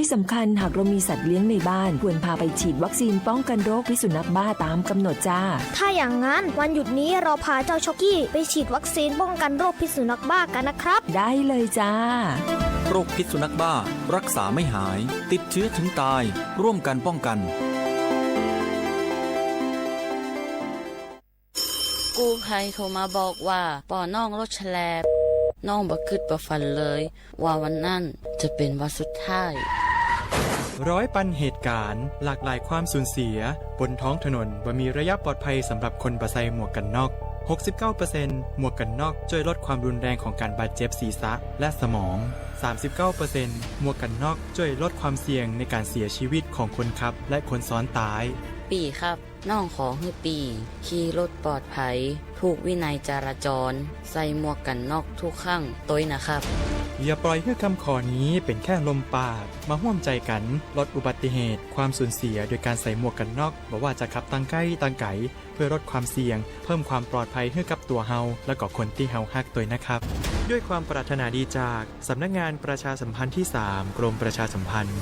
ที่สำคัญหากเรามีสัตว์เลี้ยงในบ้านควรพาไปฉีดวัคซีนป้องกันโรคพิษสุนัขบ้าตามกำหนดจ้าถ้าอย่างนั้นวันหยุดนี้เราพาเจ้าช็อกกี้ไปฉีดวัคซีนป้องกันโรคพิษสุนัขบ้ากันนะครับได้เลยจ้าโรคพิษสุนัขบ้ารักษาไม่หายติดเชื้อถึงตายร่วมกันป้องกันกู้ภัยโทรมาบอกว่าป่อน้องรถแฉลบน้องบ่คิดบ่ฝันเลยว่าวันนั้นจะเป็นวันสุดท้ายร้อยปันเหตุการณ์หลากหลายความสูญเสียบนท้องถนนบ่มีระยะปลอดภัยสำหรับคนบ่ใส่หมวกกันน็อก 69% หมวกกันน็อกช่วยลดความรุนแรงของการบาดเจ็บศีรษะและสมอง 39% หมวกกันน็อกช่วยลดความเสี่ยงในการเสียชีวิตของคนขับและคนซ้อนท้ายปีครับน้องขอให้ปีขี่รถปลอดภัยถูกวินัยจราจรใส่หมวกกันน็อกทุกครั้งต้วยนะครับอย่าปล่อยให้คำขอนี้เป็นแค่ลมปากมาร่วมใจกันลดอุบัติเหตุความสูญเสียโดยการใส่หมวกกันน็อกบ่ว่าจะขับทางใกล้ทางไกลเพื่อลดความเสี่ยงเพิ่มความปลอดภัยให้กับตัวเฮาและก็คนที่เฮาฮักด้วยนะครับด้วยความปรารถนาดีจากสำนักงานประชาสัมพันธ์ที่3กรมประชาสัมพันธ์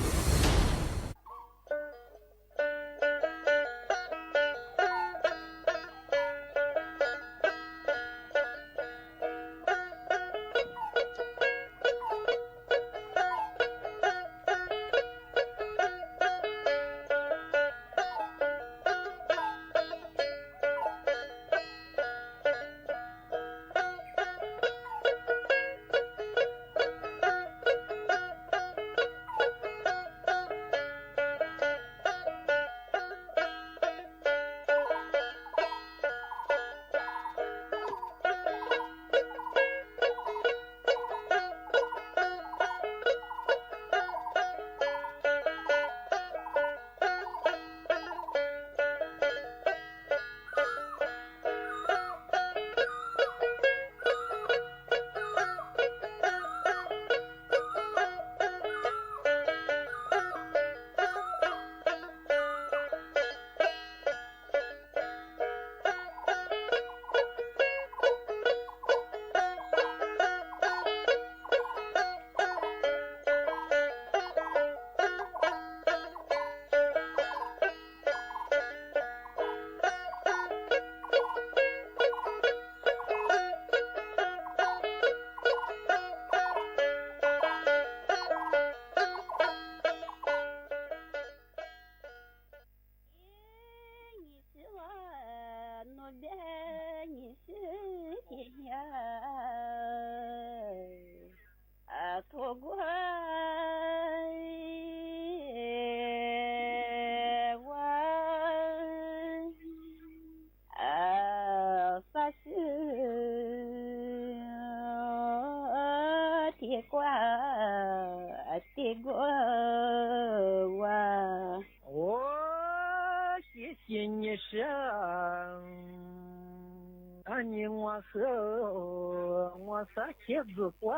茄子瓜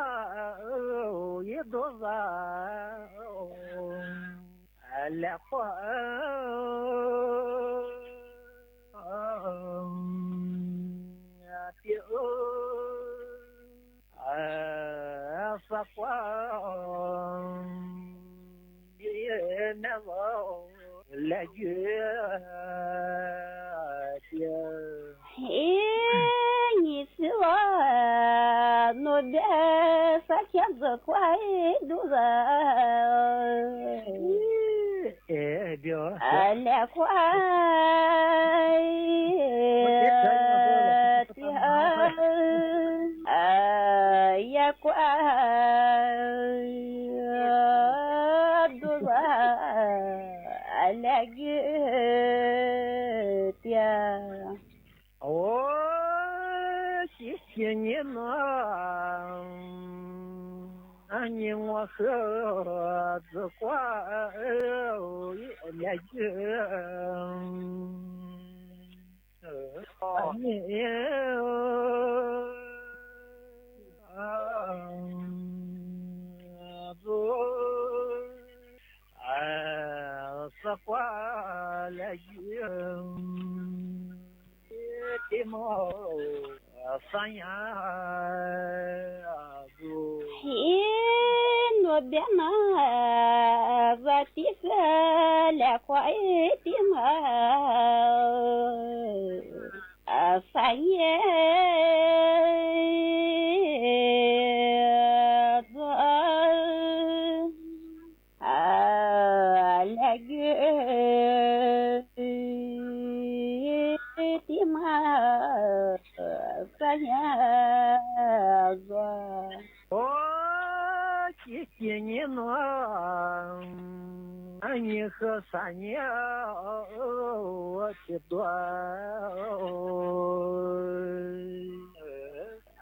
也多少，来花丢撒花也难忘来月的。你是我我的啥天子快都是来快也快都是来月的哦谢谢你们你我和子花也去你子花来的毛三呀我别拿 tiếc là khoái tiếng phải nhé là tiếng phải nhé О, чеченье, но они хасане,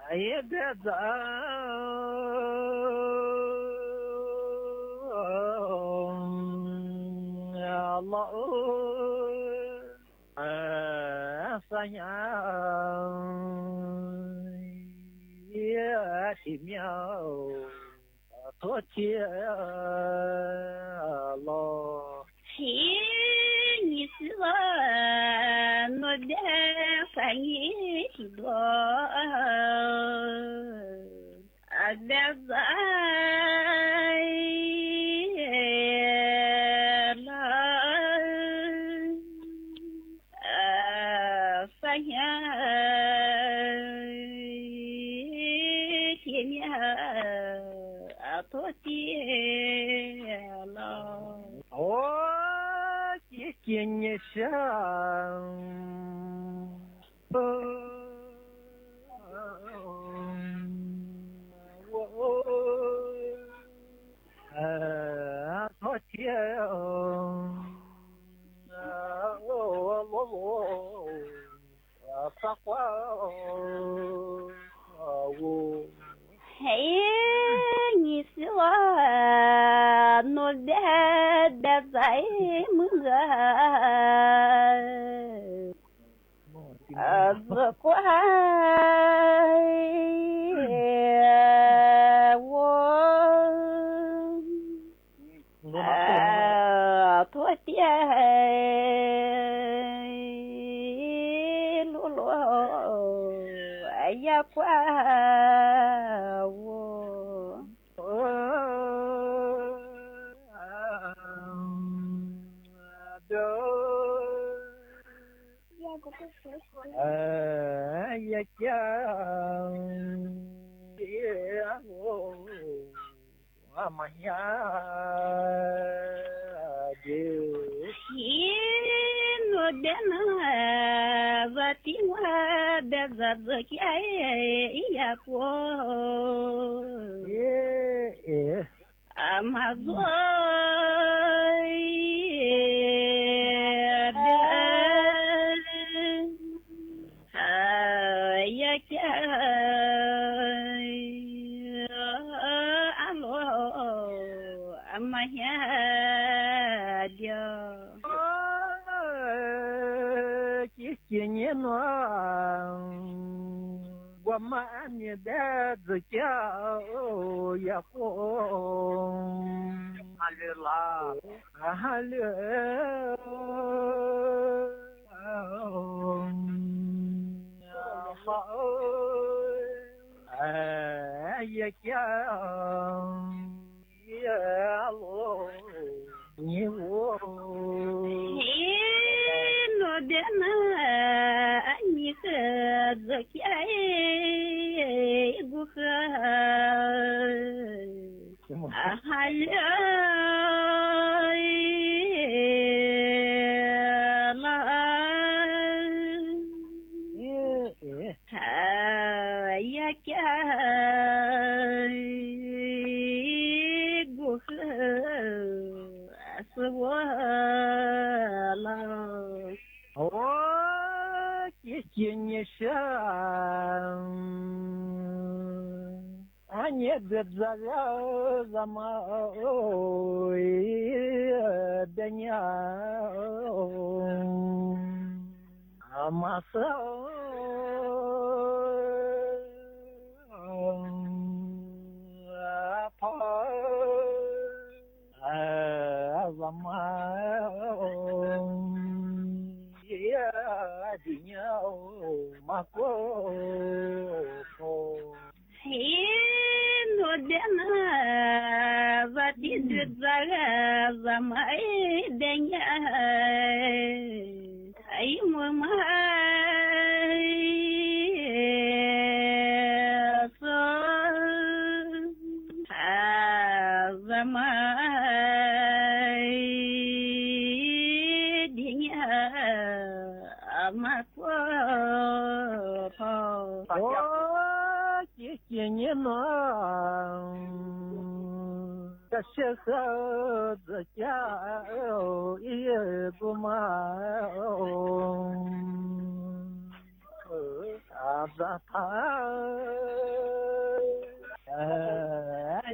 а я беда. Allah, Sanya. Tìm nhau thoát chia lo khi như xưa nó đã phải nghĩ thì đó đã dài phải thôi lo ô chiếc chiên như sương thôi chiều sắc quá hãy như xưa nó đã dạy mưa vừa qua thôi tia lúa lúa ya qua ya cha mà ya khi nó đến và tiếng hoa đã giật rồi cái ya qua mà rồi ya cha alo mà ya dia chiếc chiên nhẹ nó qua mà nhẹ đã rồi cha ya cô Alila ya cha ya lo nhiều nó đến anh như giờ cái buộc hai ya cha buộc chiếc chiên như sương anh biết ra mà ôi bên nhà mà sao đi nhau mà cô nó đến và đi được ra zamai denya ai mama so zamai denya amakwa姐年呢，这些孩子家也不嘛，啥子他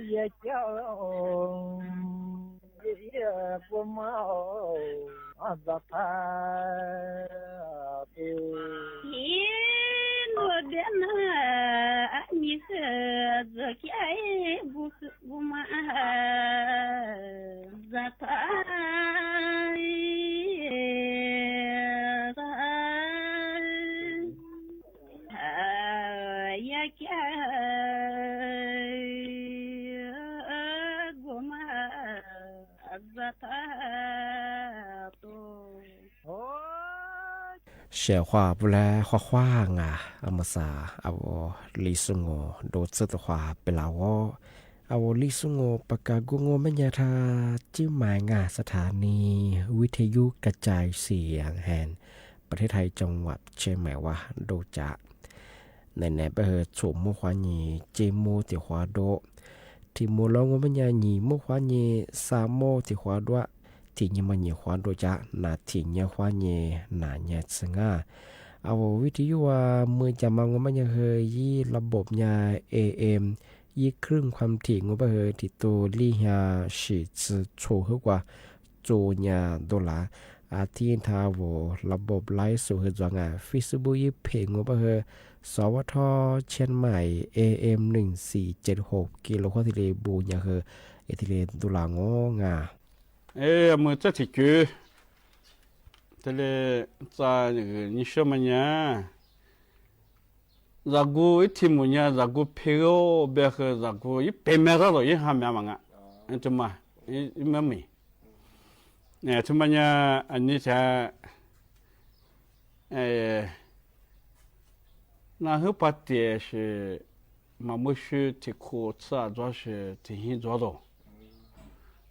也叫也不嘛，啥子他不。我的那你是这个不是不嘛？这他也给我嘛？这他都。写话不来画画啊，阿么啥阿我历史我都知道话不啦我阿我历史我ปากกากูงไม่ยาทาจิ้มหมายงาสถานีวิทยุกระจายเสียงแห่งประเทศไทยจังหวัดเชียงใหม่ว่าโดจะในไปเหตุสมมุขวานีเจโมติขวาโดที่มูลงไม่ยาหนีมุขวานีสามโมติขวาด้วยที่ยังมันยังควานโดยจะนาที่ยังควานยังนาเนี่ยสง่าเอาวิทยุว่าเมื่อจะมางมันยังเคยยี่ระบบยา AM ยี่ครึ่งความถี่งบเหยที่ตัวลี่ยาสิจะโชว์ขึ้นกว่าโจยาดอลลาร์อาทิตย์ทาวระบบไลฟ์สู่เหตุจังอ่ะ Facebook ยี่เพงงบเหยสวทเชียงใหม่ AM 1476กิโลโคติเลบูยาเหยเอติเลดอลลาร์งงา么这题句，这里在那个你说么呢？如果一题么呢？如果配偶别个如果一白面上头一下面嘛个，怎么？一没没？哎，怎么呢？你才，然后把的是，嘛没是提课吃啊，主要是提前做到。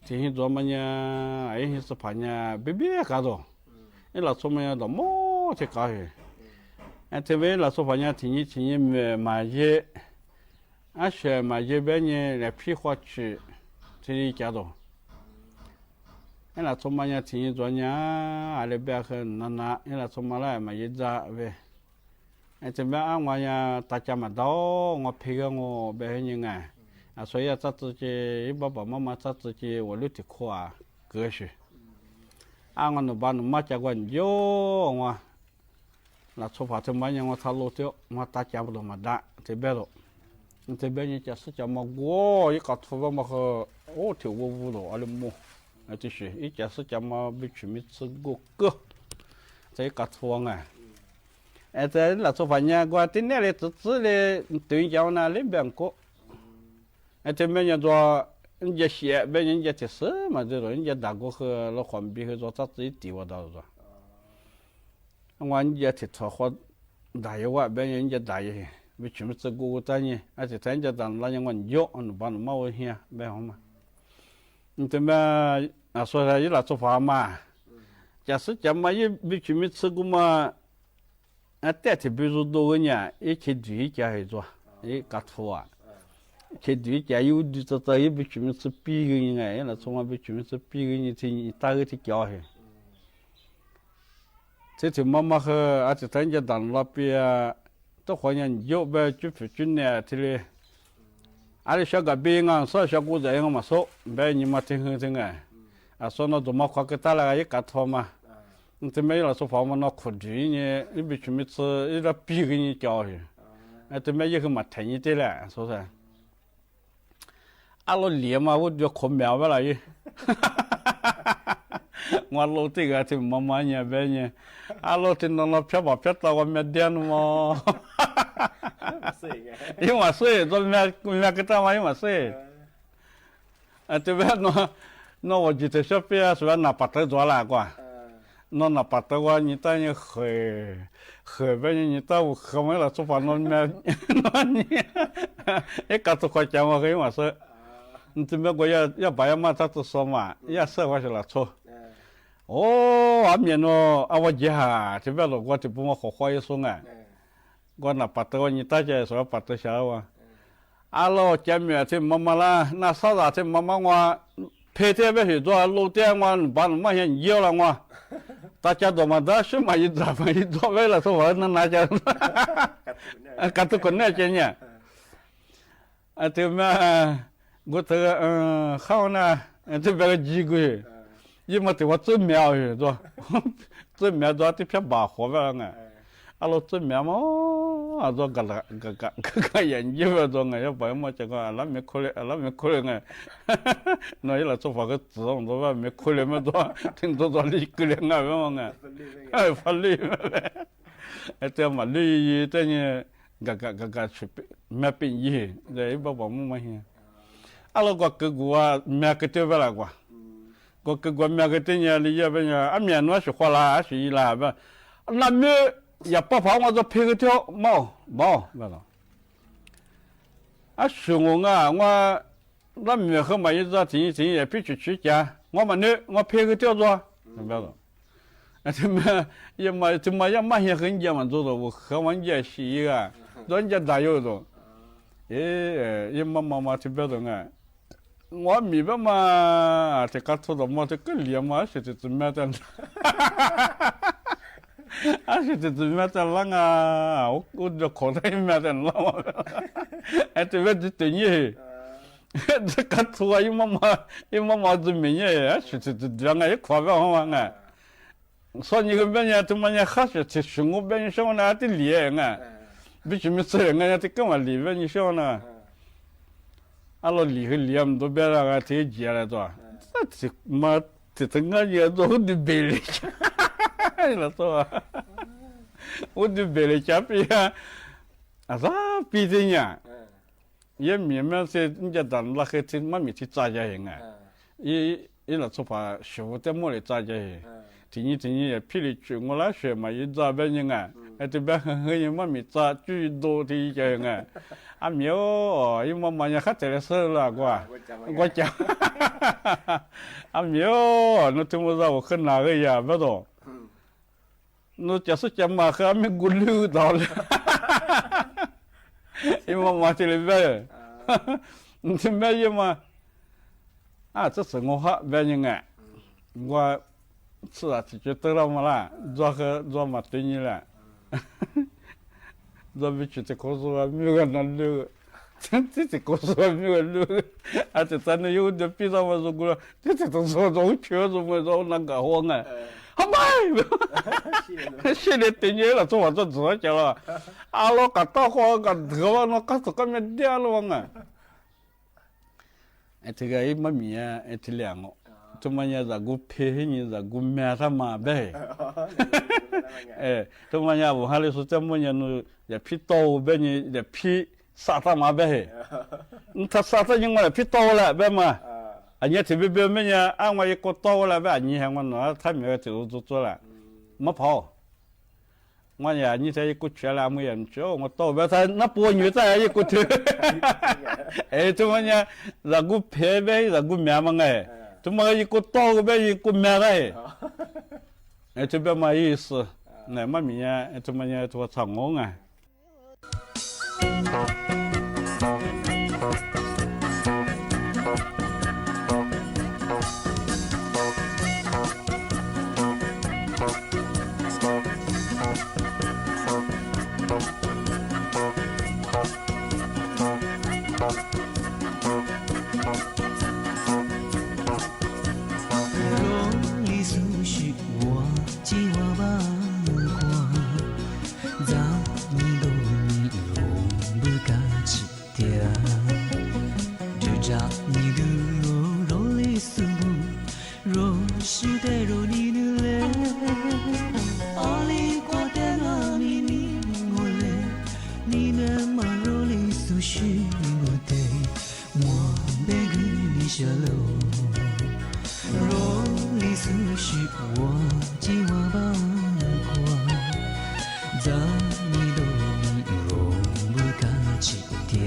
提前做么呢？哎，是怕呢，别搞到，一老做么呀，到么才搞去。哎，这边老说怕呢，提前买些，俺说买些别呢来批发去，这里搞到。哎，老做么呢？提前做呢，俺那边很难，哎，老做么来买一扎呗。哎，这边俺我呀，大家嘛到，我批个我别人哎。所以咱自己爸爸妈妈咱自己我留的课啊，格式。我那把那妈家管有我，那出发这么样我才落掉，我大家不都嘛打这边了，这边人家是叫么我一个出发么和我跳舞了，阿里么，就是一家是叫么被全面吃过个，这个出发哎，这那出发呢，我今年的自的对象那里边过。这边人做人家写，别人家提示嘛，这种人家大哥和老黄皮和做咋自己地我到做，我人家提出话大爷话，别人家大爷，别全部这个咱呢，而且咱家当那样我有，我把那毛线别好嘛，你这边啊说了一拿做法嘛，假使讲嘛也别全部吃过嘛，代替比如多个人一起对家去做，一搞错啊。这对家有的这也不全面是比个人哎，那从来不全面是比个人去打个去教去。这条妈妈和而且咱家当那边都好像有呗，就不准呢，这里，俺小个别啊，说小姑子我嘛说，别你嘛听很听哎，说那怎么快给打了一个头嘛，这没有说房嘛那苦对呢，你不全面是一个比个人教去，这没一个嘛听一点嘞，说是。俺老脸嘛，我就可苗不了伊，我老这个就慢慢呢，别呢，俺老听到那漂吧漂到我面点嘛，因为水做面给他嘛，因为水，这边喏，那我记得小飞啊，说拿把头抓了过，那拿把头啊，你当你喝呗，你到我喝完了，做饭那那你，也搞出块钱我给我说，你这边我要把要嘛他都说嘛，要说话是了错。哦，阿面咯，阿我姐哈，这边咯，我这不我好话一说啊，我拿把头你大家说把头下哇，阿老见面这妈妈啦，那啥子这妈妈我。白天别去做，露天我把那些要了我，大家都嘛都是嘛一做为了说我能拿家，干都困难些呢，对嘛，我这个好呢，这边个几个月，因为对我做苗去做，做苗做这片把活了呢，阿老做苗嘛，啊做个研究做呢，要不然么这个那没可能呢。那伊拉做法个自动做法没可能么做，听做理个人啊么个，法律么嘞，这嘛律这呢个去没变异，这一把么么些，阿拉个啊没个对不啦个，个没个对呢，你要不呢，阿面那是花啦，是伊啦不，那没也不怕我做配个条冇不啦，啊是我啊我。那没和嘛，一直停也必须去家，我们呢，我配个吊着，明白了？这么也嘛，这么也嘛些很家嘛做的，我和我家是一个，人家咋有的？也嘛这边的啊，我明白嘛，这个做的嘛，这个脸嘛是这怎么的？啊，是这怎么的了啊？我就口袋里面的了嘛，这边就等于。这个图啊，一妈妈子没耶，是这样啊，一块不好玩啊。说你个别人怎么样还是这生活别人说呢，得练啊，必须没责任啊，得跟我离别你说呢。阿拉离不都别了啊，这接了做，这妈这个也做的别了，了做，我的别了家比啊，啊啥比这样。也明明是人家当那个这妈咪去扎家人啊，一那做法学的么来扎家人，今年也霹雳去我那学嘛，一扎别人啊，这边很人妈咪扎最多的一家人啊，啊没有，因为妈咪还在那事了，我讲，啊没有，那怎么着我很哪个呀，不懂，那就是讲嘛，还没过溜到了。因为我这里边，你这边因为啊，这是我哈别人啊，我是啊，就得了嘛啦，做嘛对你了，做不去这告诉我没有那路，这告诉我没有路，啊，这真的有点比上我说过了，这都说我确实我说那个好啊。好嘛，现在等你了，做我做自己了，阿拉个大伙个头发那个是个没掉了啊！这个一没米啊，这两个，怎么样？让我配合你，让我买他嘛呗？怎么样？我还来说怎么样？那也批刀呗，你也批杀他嘛呗？他杀他因为批刀了呗嘛？啊，你特别没呢，俺我一个刀了呗，你看我那他没有做了，没跑。我呀，你这一个缺了没人叫我刀呗，他那波女在一个头，怎么呢？让我拍呗，让我面嘛哎，怎么一个刀呗，一个面哎，这边嘛意思，那么米呀，怎么呢？做长工啊。思绪我计划把关，在你的你若不敢起点，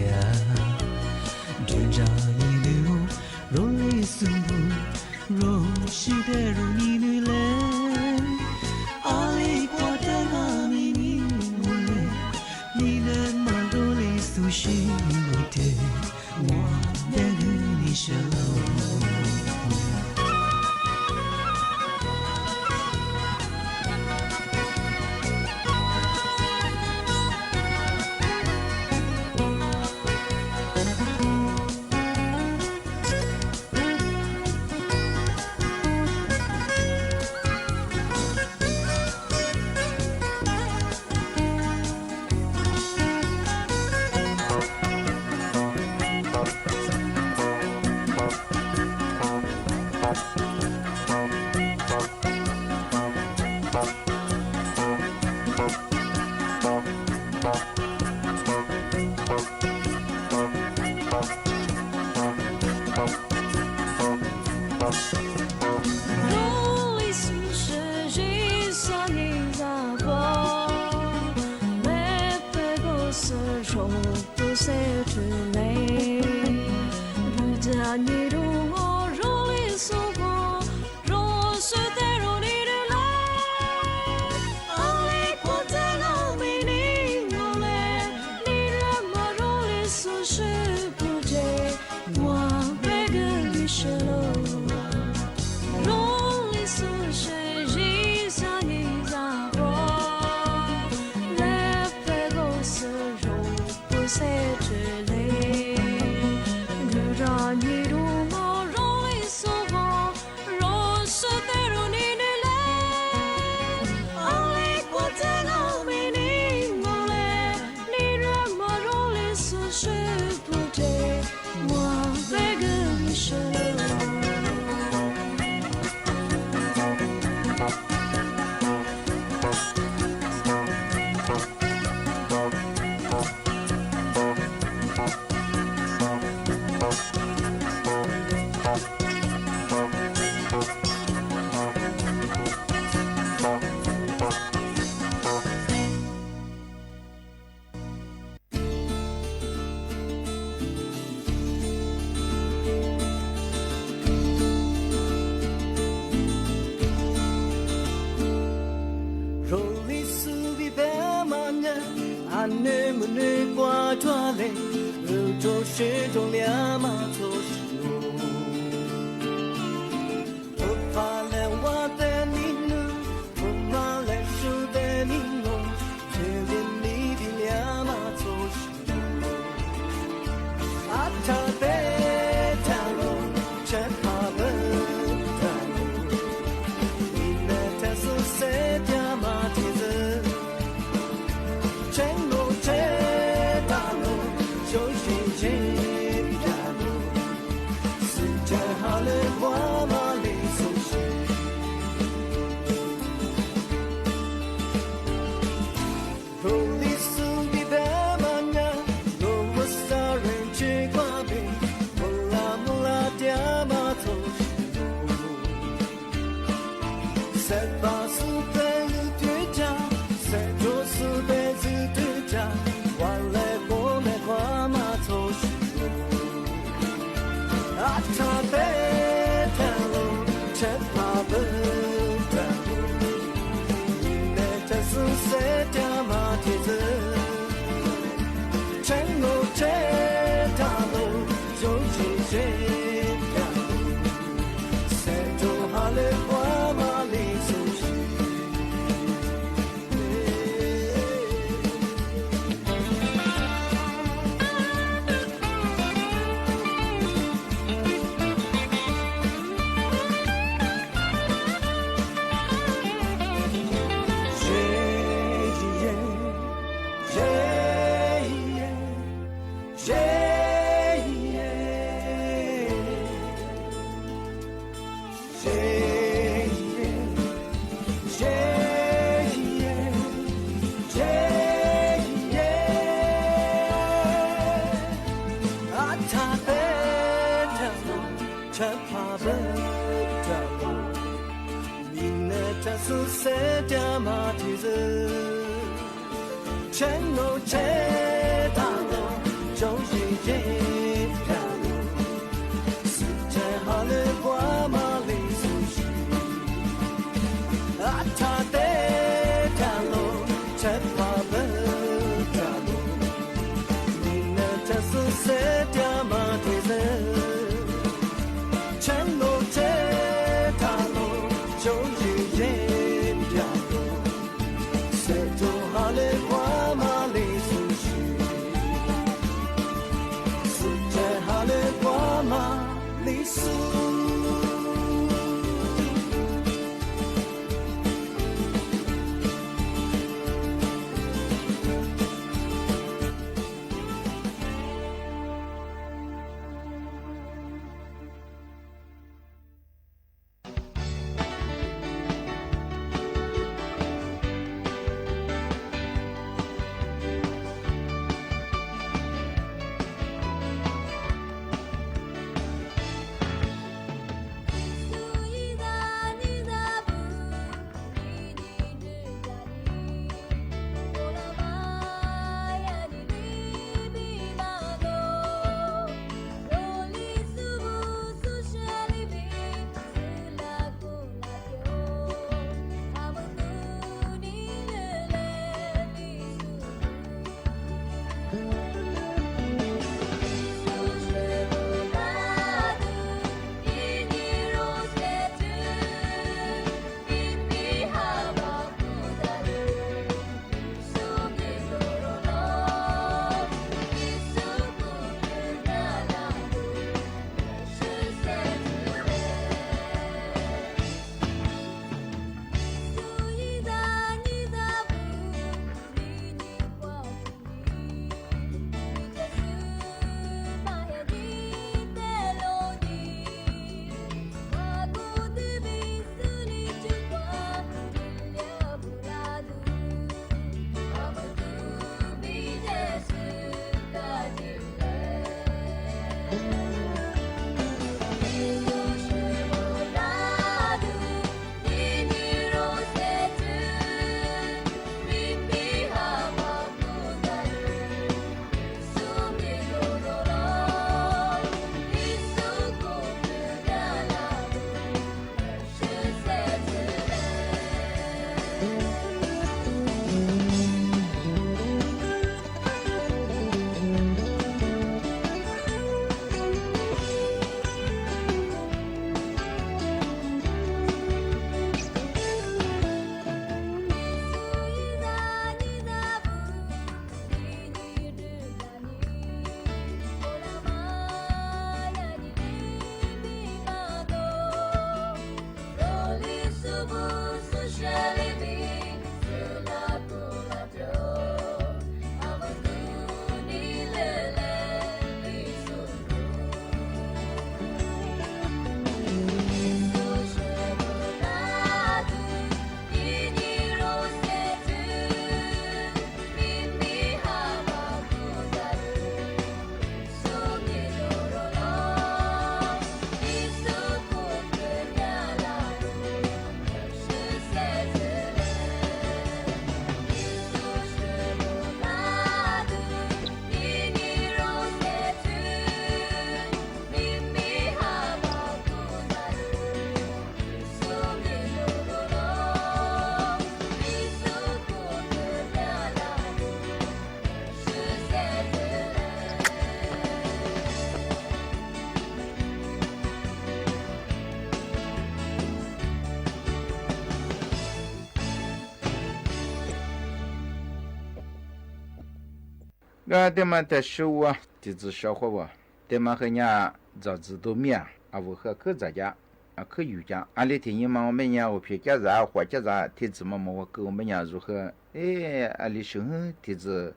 只在你流，若离苏不，若是的如你女嘞，阿里过的阿米你我嘞，你的马若离苏是不的，我的你是老。Hallelujah. 苏塞的马蹄子，前路这大路，就是这条路，世界好了qua马里苏西，啊他的条路，才华不条路，你那这苏塞的马蹄子，前路这大路，就是这条路，谁都好了qua马里苏西，世界好了qua马里苏。对嘛的手啊，地质小伙吧，对嘛和人早知道面啊，我和可咱家啊可有家，俺那天嘛我们家我偏家啥或家啥，天子嘛我跟我们家如何？哎，俺那时候天子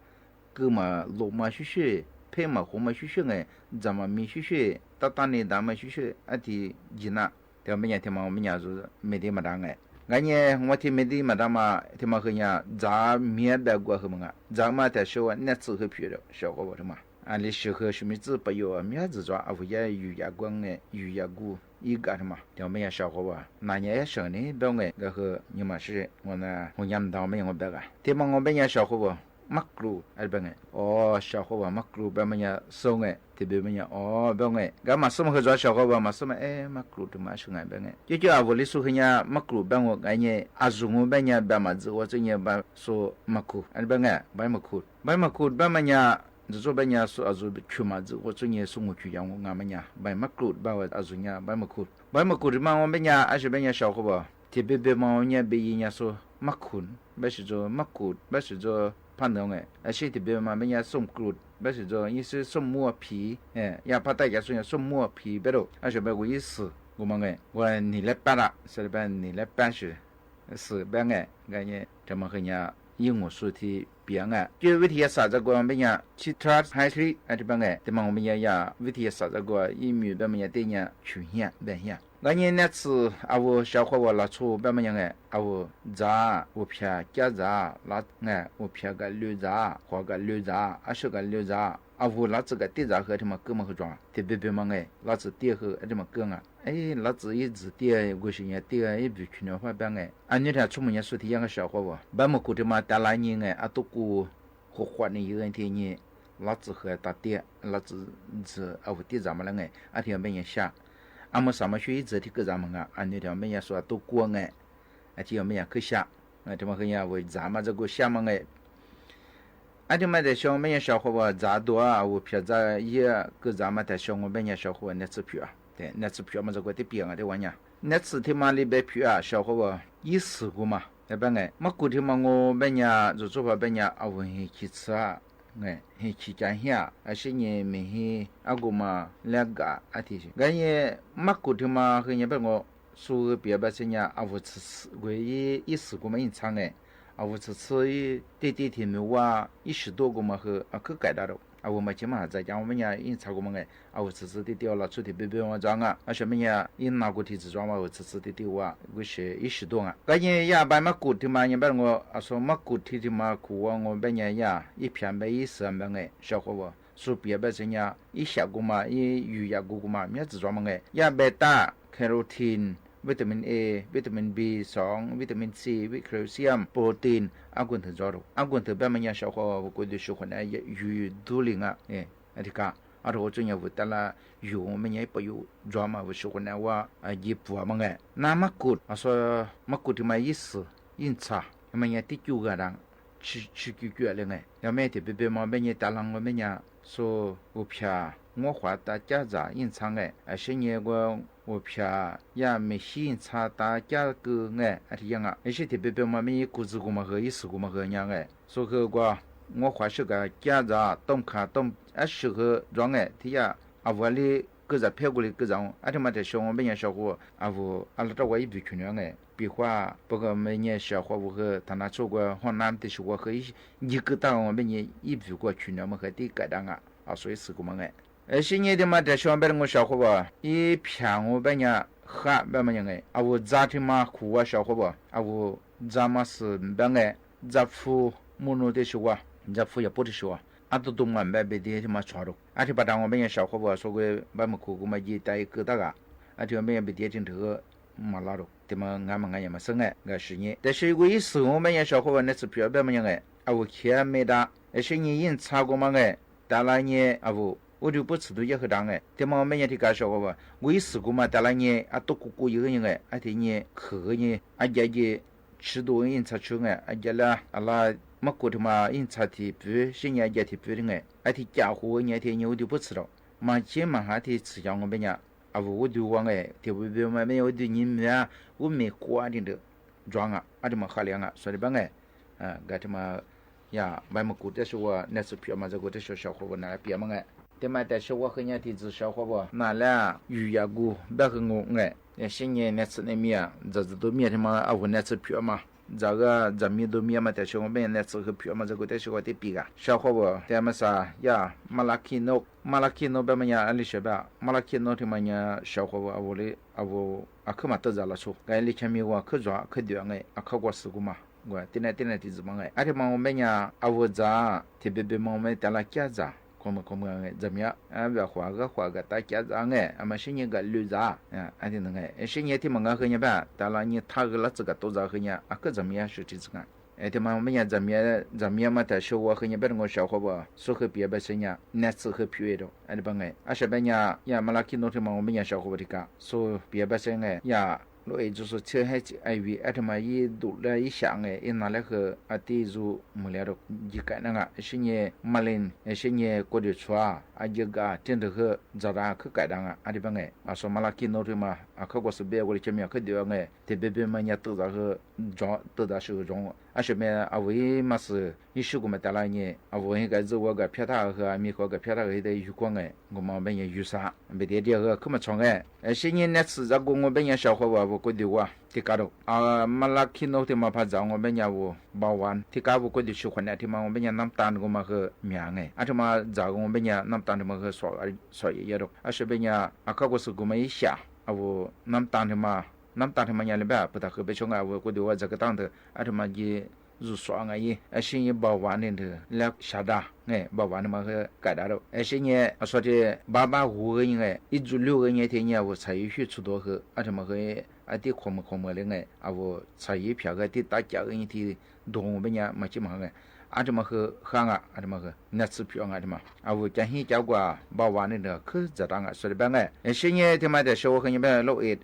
哥嘛落嘛学学，配嘛红嘛学学哎，咱们没学学，大年咱们学学，啊的济南，对我们家天嘛我们家就是没得嘛当哎。俺呢，我听没得嘛他妈，他妈和人咋面的过后嘛，咱们在说那之后皮的，小伙伴什么，啊，你适合什么子不有啊？面子抓啊，我也有眼光哎，有眼骨。一个的嘛，条没有小伙吧？那年也生呢，别个然后你们是我呢，我养到没我别个，对嘛我别人小伙吧，马路哎别个，哦小伙吧马路别么样送哎，特别么样哦别个，干嘛什么和做小伙吧嘛什么哎马路的嘛是哎别个，就叫我哩说人家马路别我哎呢，阿叔我别人别么子，我这呢别说马路哎别个，别马路别么样。这边呀说去嘛子，我昨天送我去养我俺们家，白马路把我呀白马路的嘛我们家还是边呀小伙吧，特别嘛我家别人家说马路，不是做马路，不是做盘东哎，而且特别嘛边家送路，不是做意思送磨皮，哎，也怕大家说送磨皮别了，还是别我意思，我们哎，我你来办了，是边你来办是边哎，感觉这么很呀。因我说的别啊，就为题啥子个我们呀，其他还是还是别个，对嘛我们呀为题啥子个，因为别们呀对呀出现别样。我年那次啊，我小伙我拉出别么样哎，啊我咋我偏加咋拉哎，我偏个六咋或个六咋，啊是个六咋。啊，我老子个地咋和他们哥们和装，特别嘛哎，老子地和他们哥啊，哎，老子一直地，我是也地一比去年话办哎，啊，你看出门也说的养个小伙不，把么过的嘛打拉年哎，啊都过和换的一个天呢，老子和打地，老子是啊我地咋么了哎，啊天没人下，啊么什么学一直的个咱们啊，啊那条没人说都过哎，啊天没人去下，啊他们和人为咱们这个下嘛哎。俺就买的小面小伙吧，咋多啊？我偏在也个咱们的小我面小伙那次票啊，对，那次票嘛这个的别啊的玩意，那次他妈里边票啊，小伙吧一试过嘛，对吧？哎，么过天嘛我面呀，就做法面呀，啊我去吃啊，哎，去讲下，啊是呢没去啊个嘛两个啊提醒，俺也么过天嘛和人帮我说别把这呀，啊我吃我一试过嘛一场哎。啊，我这次对天没哇10多个嘛和啊去改大了啊，我们起码在家我们家因查过嘛哎，啊我这次的掉了出的别我装啊，啊什么呀因拿过提子装嘛，我这次的丢啊，我是10多啊，个人呀把嘛过的嘛，人把我啊说嘛过的嘛苦啊，我本人呀一片没意思嘛哎，小伙我说别把这呀一下过嘛，一鱼呀过嘛，面子装嘛哎，呀贝塔、卡罗汀。วิตามิน A วิตามิน B2 วิตามิน C วิตามินแคลเซียมโปรตีนอากุนเถอะจอดอากุนเถอะแบบมันยังชาวเขาก็ดูชุกคนนั้นอยู่ดูลิงอ่ะอันที่ก้าอาร์โรจุนยาวุตละอยู่มันยังไปอยู่จอมาวุชุกคนนั้นว่าญี่ปุ่นมั้งไงน้ำมักกุดอ่ะส่วนมักกุดที่มายินชามันยังติดอยู่กันดังชิอะไรไงแล้วแม่ที่ไปมาเป็นยังตาลังว่าเป็นยังโซ่อุปยา我花大家在隐藏哎，而且呢我偏也没欣赏大家个哎，而且样啊，而且特别嘛没股子股嘛和意思股嘛和样哎，所以个我花是个家在东看东，而是个装哎，提呀啊我哩个在拍过哩个种，而且嘛在小我们家小伙啊我啊拉到我一笔去年哎，比话不过每年小伙我和他那做过河南的是我和一个当我们年一笔过去年嘛和第个当啊，啊所以是个嘛哎。是你的嘛？在上边我小伙吧，一片我把人喊别么样哎，啊我咋的嘛苦啊小伙吧，啊我咋嘛是别哎，咋付木弄的是我，咋付也不的是我，啊都东岸别的嘛传了，啊就把当我们小伙吧说个把么苦嘛一带一个大个，啊就没别的真头嘛拉了，对嘛俺也嘛生哎，个是你，但是我一时我们小伙吧那次别别么样哎，啊我看没打，是你因查过嘛哎，打了你啊我。我就不吃都也很当哎，对嘛每年的搞笑话吧，我一试过嘛，但那年啊都过一个人哎，啊这年去个人啊家的吃多人才吃哎，啊家啦啊啦么过的嘛人才的不是人家的不的哎，啊的家伙人家的我就不吃了，嘛今嘛还的吃上我们家，啊我就忘哎，对不对嘛没有的你们啊，我没过的的装啊，啊这么好量啊，所以吧哎，啊个这么呀，买么过的时候那是票嘛这个的小伙我拿来别嘛哎。对嘛，但是我和人家的小伙吧，拿了鱼呀股，别和我哎，新年那次那面，这都面他妈啊，我那次票嘛，这个面都面嘛，但是我们那次和票嘛，这个但是我得比个小伙吧，他们啥呀，马拉基诺别么呀，ali sheba，马拉基诺他妈呀，小伙吧，我的啊我啊可嘛得着了出，该里前面我可抓可丢哎，啊可过事故嘛。我点来的子嘛哎，而且嘛我们呀啊我咋特别嘛我们带了家长。哎，怎么样？不要画个大家长哎，俺们是你个绿杂俺的那个，是你的么个和你办，当然你他个了这个都在和你个怎么样是这个。他妈我们家怎么样嘛？他说我和你别个小伙伴，说和别是呢，那次和皮的，的帮哎，是别人呀，马拉基诺他妈我们家小伙伴的个，说别是哎呀。罗也就是车还哎为他妈一度了一想哎，一拿来和地就没了的，一个那个是你马林，是你过去出一个真的和早上去改良的帮哎，说马拉基诺的嘛，可过是别过来前面去掉哎，特别嘛人都在和装，都在手装。是咩为嘛是一时过么带来呢？为个是我个皮塔和米和个皮塔和的有关哎，我们本人有啥？没得这个可么长哎？是你那次在我本人小伙伴我过的哇，提高了马拉基诺的嘛怕找我本人我包完，提高我过的喜欢的，提嘛我本人那单我们和面哎，这嘛找我本人那单的嘛和说也了，是本人可过是我们一下我那单的嘛。那当他们家里边不大和别说我过的我这个当的，他们也入爽是你包完的来下达，包完的嘛和改达了，是你说的5个人一组6个人天我才有去出多和，他们和的科目的我才有票个的大家个人的动物们呀没什么这么和这么和那次票这么我讲起讲过包完的可咋当说的办是你他妈的说我和你们老为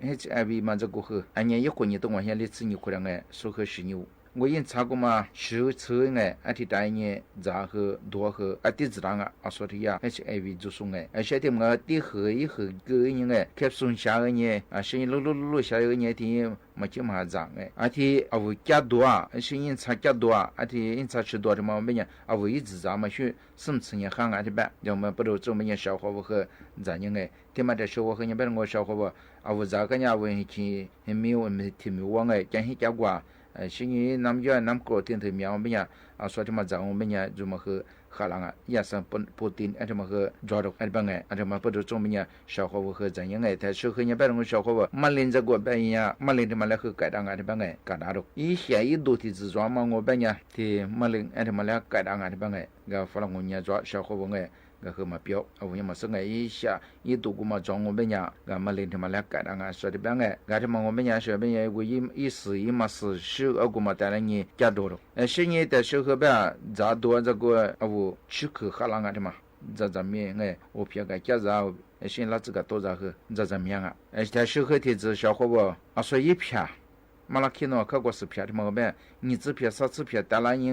嘛这个和你一回你都往下里吃你可能说和是牛。我因查过嘛，手车提带你咋和多和地质档说的呀，是为做送现在我的和一和个人开松下个呢是路下个呢天没这么长提我加多是因查加多提因查吃多的嘛没呢我一直咱们去甚至呢行的办，我们不都这么呢小伙和咋人他妈的说我和你别我小伙伴我咋个呢我去没有没听没忘讲起讲过。是你南家南国电头苗么呀？说这么早我们呀，怎么和荷兰也是不定，这么和抓住帮这么不都中么呀？小伙和怎样他说和你别人小伙马林这个边呀，马林的嘛来和改当这帮改大了。以前一度的自装嘛，我边呀的马林这么来改当这帮个发了我伢抓小伙个和嘛标我也嘛是一下一度过嘛装我们家个嘛领他嘛来改当说的办个这么我们家说边也为一时一嘛是12个嘛带来你加多了是你的时候吧咋多这个我去去哈浪的嘛这面我偏个加上先拉这个多少和这面他时候的这小伙伴说一片马拉看到看过视频的嘛呗你这片啥这片带来你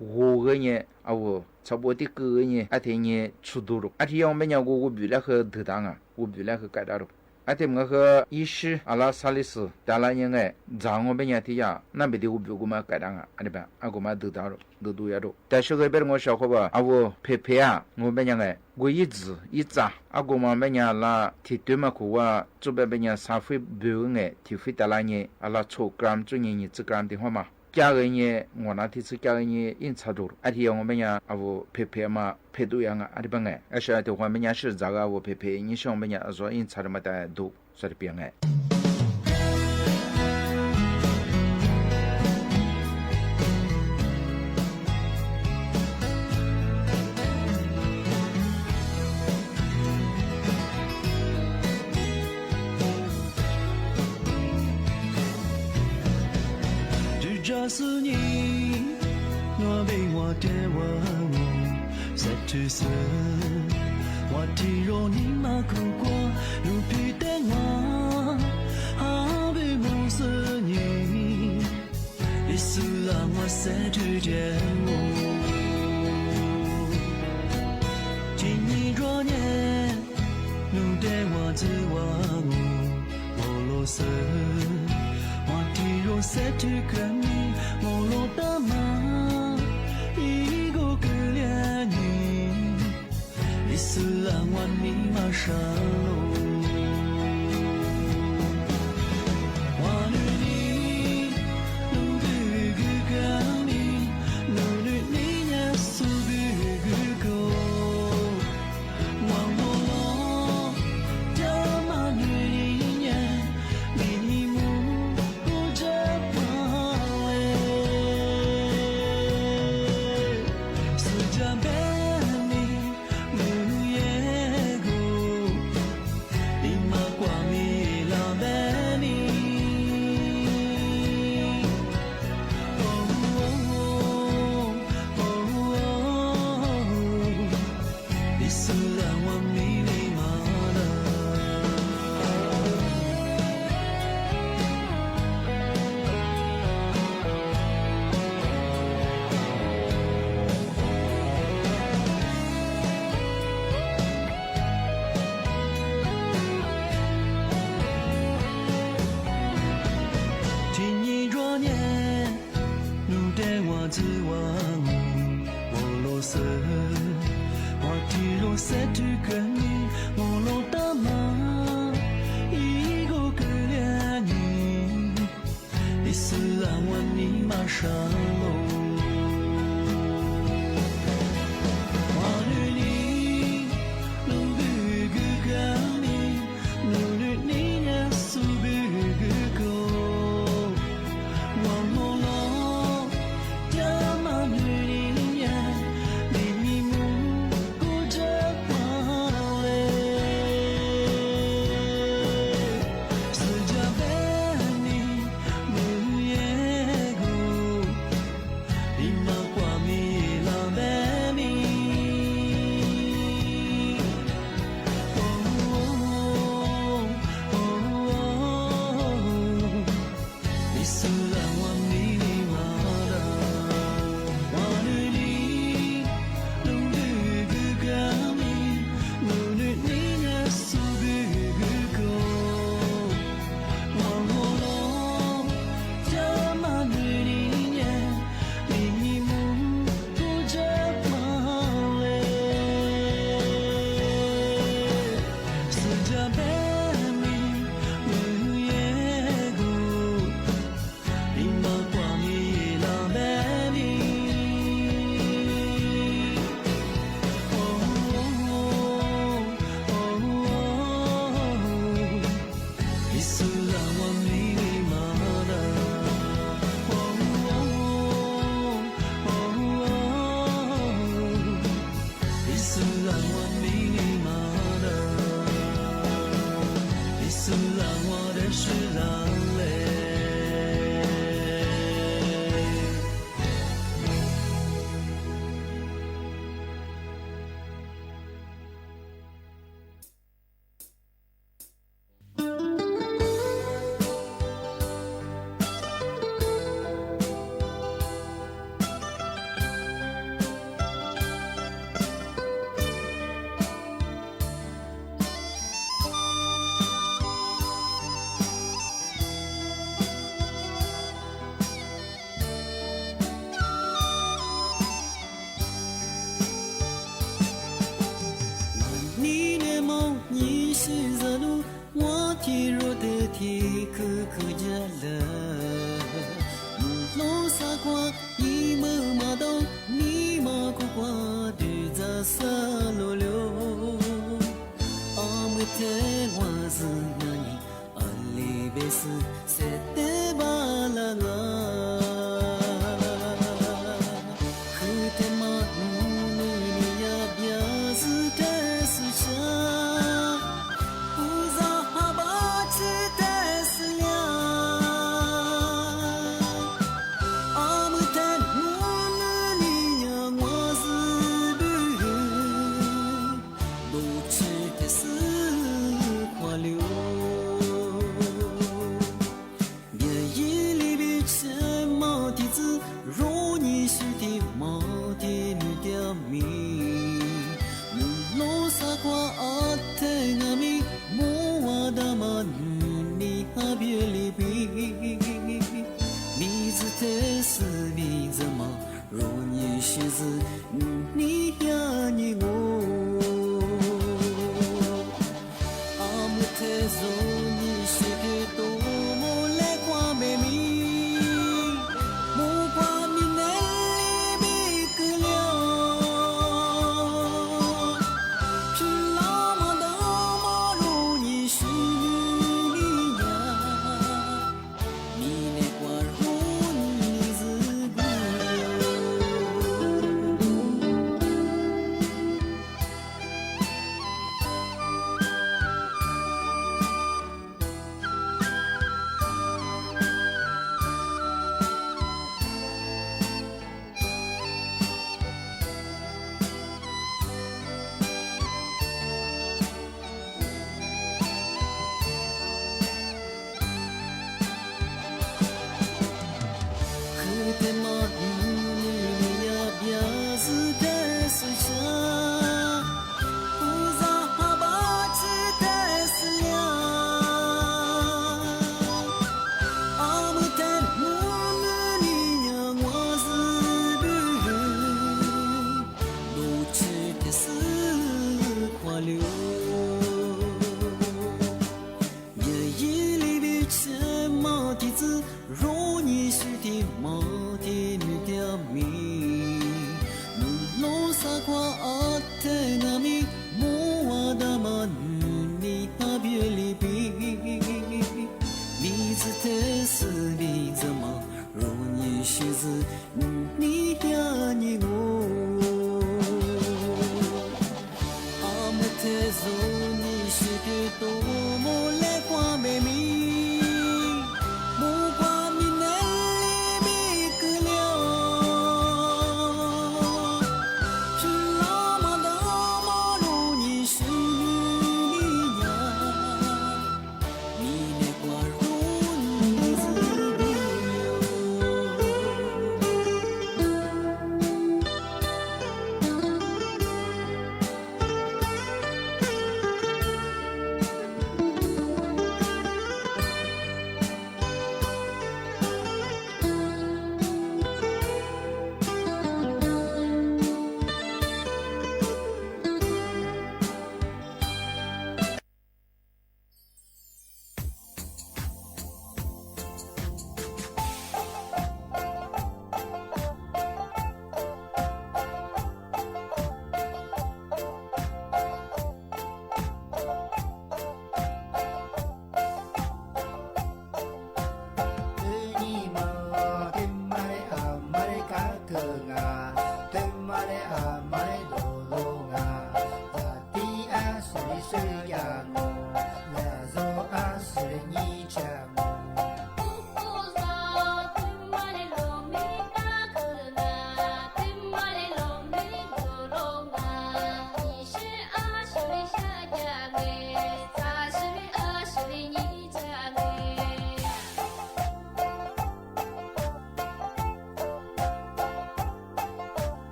5个人我差不多的个人天你出多了天我们家我比来和得当我比来和改大了天我和医师阿拉萨利斯带来人让我们家的呀那边的我比我们改当对吧我们得到了得多呀了但是个别我小伙伴我陪我们家我一直一扎我们家啦提对嘛可我这边人3回标提回带来人阿拉抽gram做人1gram的话嘛家人呢，我那天是家人呢，因差多了。天我们家我陪嘛，陪多样的帮是的话，我们家是咋个我陪，你像我们家说因差这么大多，说的别这是你，我被我的我在褪色，我体肉你马苦过，如皮的我，好比梦是你，一丝让我在之间我，今年若年，如的我自我罗色。在这个你，我落的吗？一个可怜你，你是让我你马上路。我女你，路的个个你，路的你也是个个，我落的嘛女人，你母。是让我你马上喽。子，你呀你我，阿姆特索你是个多么来花美丽，木瓜米那里米格了，是那么的么路你是你呀，你那花如你自不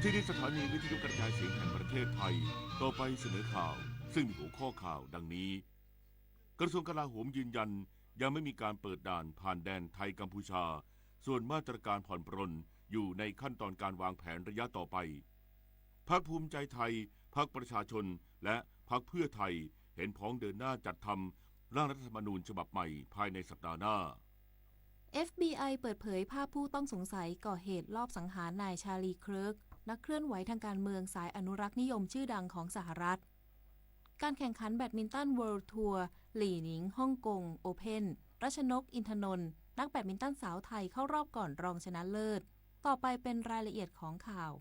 ที่นี่สถานีวิทยุกระจายเสียงแห่งประเทศไทยต่อไปเสนอข่าวซึ่งมีหัวข้อข่าวดังนี้กระทรวงกลาโหมยืนยันยังไม่มีการเปิดด่านผ่านแดนไทยกัมพูชาส่วนมาตรการผ่อนปรนอยู่ในขั้นตอนการวางแผนระยะต่อไปพรรคภูมิใจไทยพรรคประชาชนและพรรคเพื่อไทยเห็นพ้องเดินหน้าจัดทำร่างรัฐธรรมนูญฉบับใหม่ภายในสัปดาห์หน้า FBI เปิดเผยภาพผู้ต้องสงสัยก่อเหตุลอบสังหารนายชาลีเคิร์กนักเคลื่อนไหวทางการเมืองสายอนุรักษ์นิยมชื่อดังของสหรัฐการแข่งขันแบดมินตันเวิลด์ทัวร์หลี่หนิงฮ่องกงโอเพ่นรัชนกอินทนนท์นักแบดมินตันสาวไทยเข้ารอบก่อนรองชนะเลิศต่อไปเป็นรายละเอียดของข่าว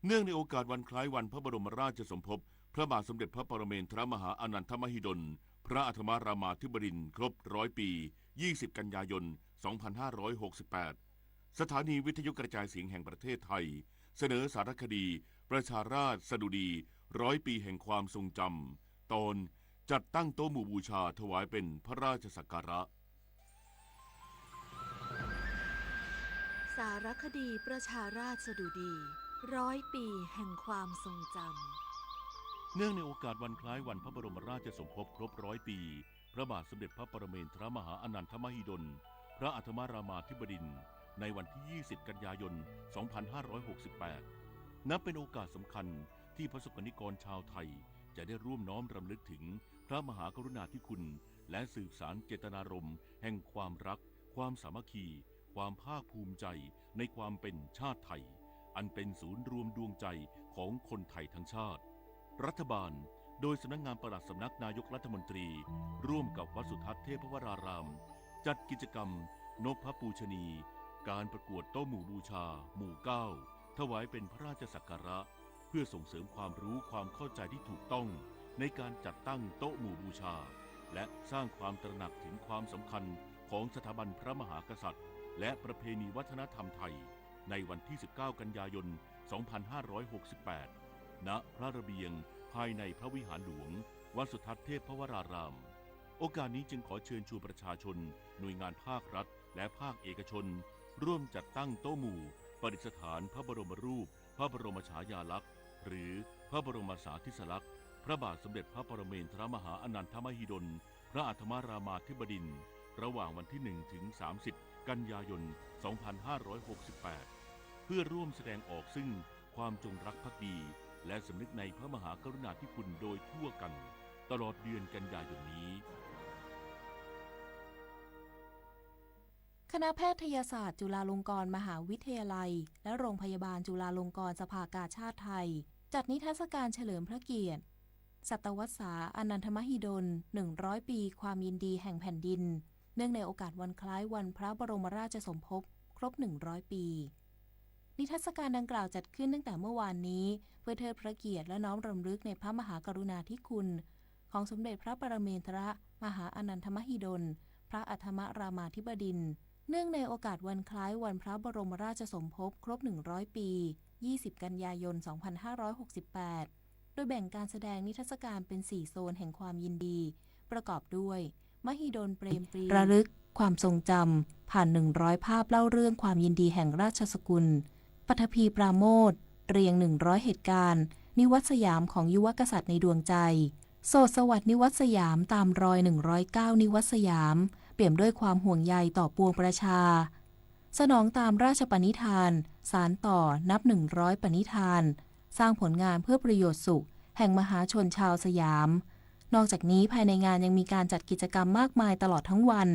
เนื่องในโอกาสวันคล้ายวันพระบรมราชสมภพพระบาทสมเด็จพระปรเมนทรมหาอนันทมหิดลพระอัฐมารามาธิบดินทร์ครบ100 ปี20 กันยายน 2568 สถานีวิทยุกระจายเสียงแห่งประเทศไทยเสนอสารคดีประชาราษฎร์สดุดี100 ปีแห่งความทรงจำตอนจัดตั้งโต๊ะหมู่บูชาถวายเป็นพระราชสักการะสารคดีประชาราษฎร์สดุดี100 ปีแห่งความทรงจำ เนื่องในโอกาสวันคล้ายวันพระบรมราชสมภพครบ100 ปี พระบาทสมเด็จพระปรเมนทรมหาอนันทมหิดล พระอัฐมรามาธิบดินทร์ในวันที่ 20 กันยายน 2568 นับเป็นโอกาสสำคัญที่ประสบกนิกรชาวไทยจะได้ร่วมน้อมรำลึกถึงพระมหากรุณาธิคุณและสืบสานเจตนารมณ์แห่งความรักความสามัคคีความภาคภูมิใจในความเป็นชาติไทยอันเป็นศูนย์รวมดวงใจของคนไทยทั้งชาติรัฐบาลโดยสำนักงานปลัดสำนักนายกรัฐมนตรีร่วมกับวัดสุทัศน์เทพวรารามจัดกิจกรรมนพปูชนีการประกวดโต๊ะหมู่บูชาหมู่ 9ถวายเป็นพระราชสักการะเพื่อส่งเสริมความรู้ความเข้าใจที่ถูกต้องในการจัดตั้งโต๊ะหมู่บูชาและสร้างความตระหนักถึงความสำคัญของสถาบันพระมหากษัตริย์และประเพณีวัฒนธรรมไทยในวันที่ 19 กันยายน 2568 ณ พระระเบียงภายในพระวิหารหลวงวัดสุทัศน์เทพวรารามโอกาสนี้จึงขอเชิญชวนประชาชนหน่วยงานภาครัฐและภาคเอกชนร่วมจัดตั้งโต๊ะหมู่ประดิษฐานพระบรมรูปพระบรมฉายาลักษณ์หรือพระบรมสารีริกลักษณ์พระบาทสมเด็จพระปรเมนทรมหาอนันทมหิดลพระอัฐมรามาธิบดินทร์ระหว่างวันที่ 1 ถึง 30 กันยายน 2568 เพื่อร่วมแสดงออกซึ่งความจงรักภักดีและสำนึกในพระมหากรุณาธิคุณโดยทั่วกันตลอดเดือนกันยายนนี้คณะแพทยศาสตร์จุฬาลงกรณ์มหาวิทยาลัยและโรงพยาบาลจุฬาลงกรณ์สภากาชาดไทยจัดนิทรรศการเฉลิมพระเกียรติศตวรรษาอนันทมหิดล100 ปีความยินดีแห่งแผ่นดินเนื่องในโอกาสวันคล้ายวันพระบรมราชสมภพครบ100 ปีนิทรรศการดังกล่าวจัดขึ้นตั้งแต่เมื่อวานนี้เพื่อเทิดพระเกียรติและน้อมรำลึกในพระมหากรุณาธิคุณของสมเด็จพระปรเมนทรมหาอนันทมหิดลพระอัฐมรามาธิบดินทร์เนื่องในโอกาสวันคล้ายวันพระบรมราชสมภพครบ100 ปี 20 กันยายน 2568 โดยแบ่งการแสดงนิทรรศการเป็น 4 โซนแห่งความยินดีประกอบด้วยมหิดลเปรมปรีระลึกความทรงจำผ่าน100 ภาพเล่าเรื่องความยินดีแห่งราชสกุลปฐพีปราโมทย์เรียง100 เหตุการณ์นิวัตสยามของยุวกษัตริย์ในดวงใจโสดสวัสดิ์นิวัตสยามตามรอย109นิวัตสยามเปี่ยมด้วยความห่วงใยต่อปวงประชาสนองตามราชปณิธานสารต่อนับ100ปณิธานสร้างผลงานเพื่อประโยชน์สุขแห่งมหาชนชาวสยามนอกจากนี้ภายในงานยังมีการจัดกิจกรรมมากมายตลอดทั้งวัน